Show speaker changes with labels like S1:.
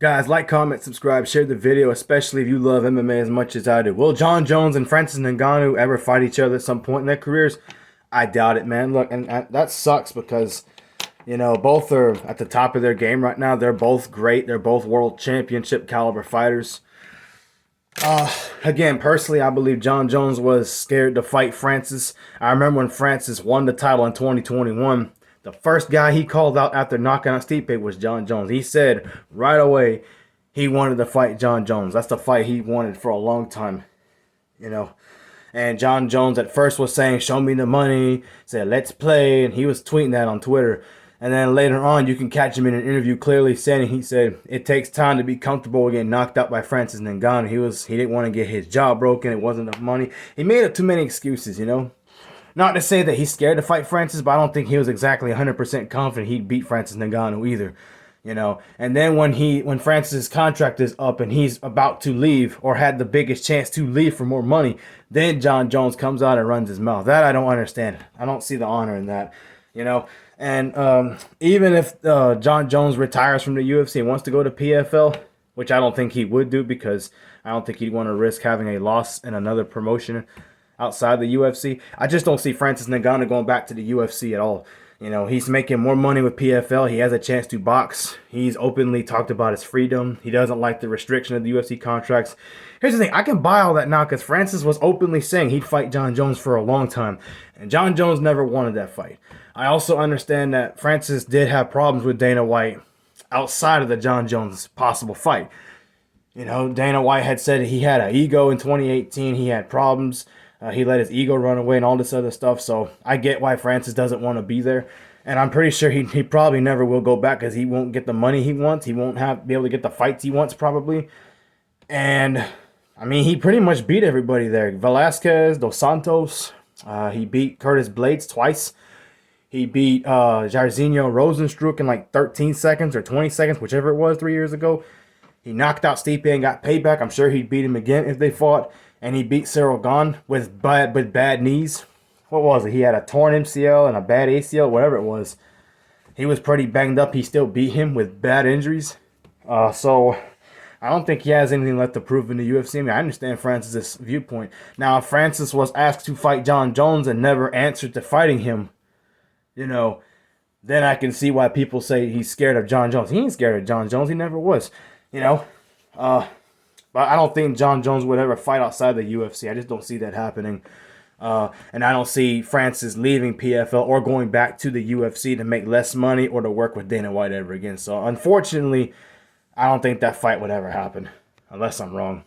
S1: Guys, like, comment, subscribe, share the video, especially if you love MMA as much as I do. Will Jon Jones and Francis Ngannou ever fight each other at some point in their careers? I doubt it, man. Look, and that sucks because, both are at the top of their game right now. They're both great. They're both world championship caliber fighters. Again, personally, I believe Jon Jones was scared to fight Francis. I remember when Francis won the title in 2021. The first guy he called out after knocking out Stipe was Jon Jones. He said right away he wanted to fight Jon Jones. That's the fight he wanted for a long time, you know. And Jon Jones at first was saying, "Show me the money," said, "Let's play," and he was tweeting that on Twitter. And then later on, you can catch him in an interview clearly saying, he said, it takes time to be comfortable getting knocked out by Francis Ngannou. He didn't want to get his jaw broken. It wasn't enough money. He made up too many excuses. Not to say that he's scared to fight Francis, but I don't think he was exactly 100% confident he'd beat Francis Ngannou either. And then when Francis' contract is up and he's about to leave or had the biggest chance to leave for more money, then Jon Jones comes out and runs his mouth. That I don't understand. I don't see the honor in that. And even if Jon Jones retires from the UFC and wants to go to PFL, which I don't think he would do because I don't think he'd want to risk having a loss in another promotion outside the UFC. I just don't see Francis Ngannou going back to the UFC at all. He's making more money with PFL. He has a chance to box. He's openly talked about his freedom. He doesn't like the restriction of the UFC contracts. Here's the thing. I can buy all that now because Francis was openly saying he'd fight Jon Jones for a long time. And Jon Jones never wanted that fight. I also understand that Francis did have problems with Dana White outside of the Jon Jones possible fight. Dana White had said he had an ego in 2018. He had problems. He let his ego run away and all this other stuff. So I get why Francis doesn't want to be there. And I'm pretty sure he probably never will go back because he won't get the money he wants. He won't be able to get the fights he wants probably. And, he pretty much beat everybody there. Velasquez, Dos Santos. He beat Curtis Blades twice. He beat Jairzinho Rosenstruck in like 13 seconds or 20 seconds, whichever it was 3 years ago. He knocked out Stipe and got payback. I'm sure he'd beat him again if they fought. And he beat Cyril Gane with bad knees. What was it? He had a torn MCL and a bad ACL, whatever it was. He was pretty banged up. He still beat him with bad injuries. So I don't think he has anything left to prove in the UFC. I understand Francis' viewpoint. Now, if Francis was asked to fight Jon Jones and never answered to fighting him, then I can see why people say he's scared of Jon Jones. He ain't scared of Jon Jones. He never was, But I don't think Jon Jones would ever fight outside the UFC. I just don't see that happening. And I don't see Francis leaving PFL or going back to the UFC to make less money or to work with Dana White ever again. So, unfortunately, I don't think that fight would ever happen, unless I'm wrong.